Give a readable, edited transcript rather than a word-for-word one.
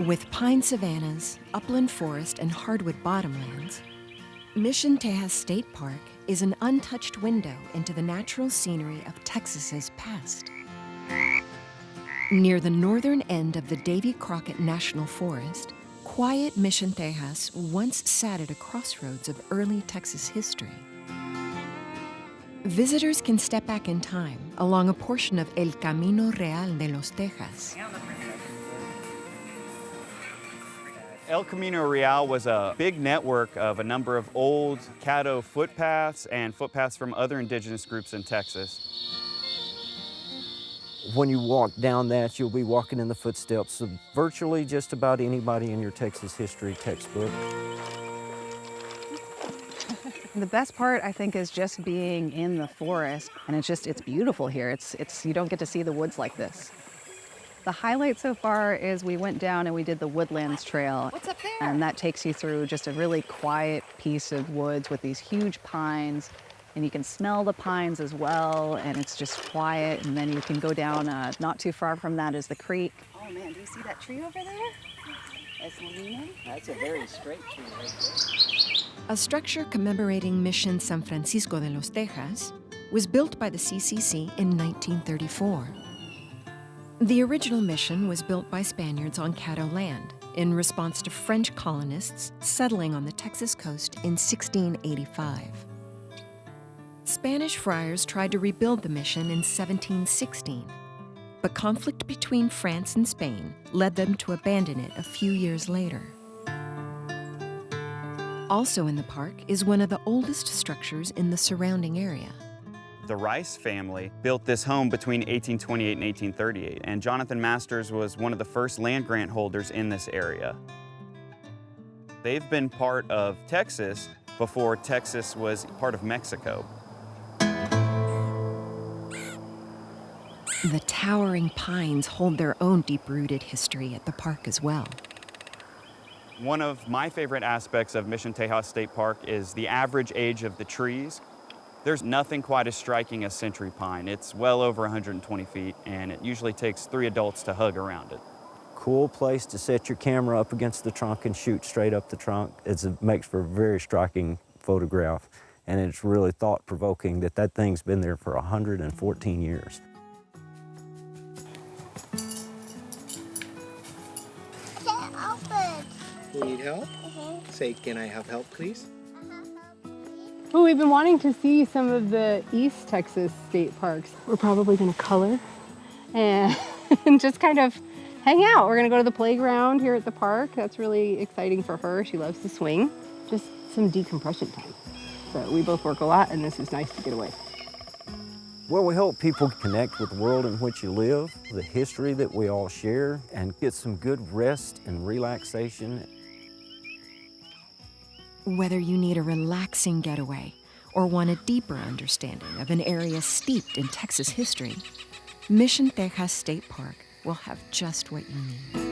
With pine savannas, upland forest, and hardwood bottomlands, Mission Tejas State Park is an untouched window into the natural scenery of Texas's past. Near the northern end of the Davy Crockett National Forest, quiet Mission Tejas once sat at a crossroads of early Texas history. Visitors can step back in time along a portion of El Camino Real de los Tejas. El Camino Real was a big network of a number of old Caddo footpaths and footpaths from other indigenous groups in Texas. When you walk down that, you'll be walking in the footsteps of virtually just about anybody in your Texas history textbook. The best part, I think, is just being in the forest, and it's beautiful here. You don't get to see the woods like this. The highlight so far is we went down and we did the Woodlands Trail. What's up there? And that takes you through just a really quiet piece of woods with these huge pines. And you can smell the pines as well, and it's just quiet. And then you can go down, not too far from that is the creek. Oh man, do you see that tree over there? That's leaning. That's a very straight tree right there. A structure commemorating Mission San Francisco de los Tejas was built by the CCC in 1934. The original mission was built by Spaniards on Caddo land in response to French colonists settling on the Texas coast in 1685. Spanish friars tried to rebuild the mission in 1716, but conflict between France and Spain led them to abandon it a few years later. Also in the park is one of the oldest structures in the surrounding area. The Rice family built this home between 1828 and 1838, and Jonathan Masters was one of the first land grant holders in this area. They've been part of Texas before Texas was part of Mexico. The towering pines hold their own deep-rooted history at the park as well. One of my favorite aspects of Mission Tejas State Park is the average age of the trees. There's nothing quite as striking as century pine. It's well over 120 feet, and it usually takes 3 adults to hug around it. Cool place to set your camera up against the trunk and shoot straight up the trunk. It makes for a very striking photograph, and it's really thought-provoking that thing's been there for 114 years. Can't open. You need help? Say, can I have help, please? Well, we've been wanting to see some of the East Texas state parks. We're probably gonna color and just kind of hang out. We're gonna go to the playground here at the park. That's really exciting for her. She loves to swing. Just some decompression time. So we both work a lot, and this is nice to get away. Well, we hope people connect with the world in which you live, the history that we all share, and get some good rest and relaxation. Whether you need a relaxing getaway or want a deeper understanding of an area steeped in Texas history, Mission Tejas State Park will have just what you need.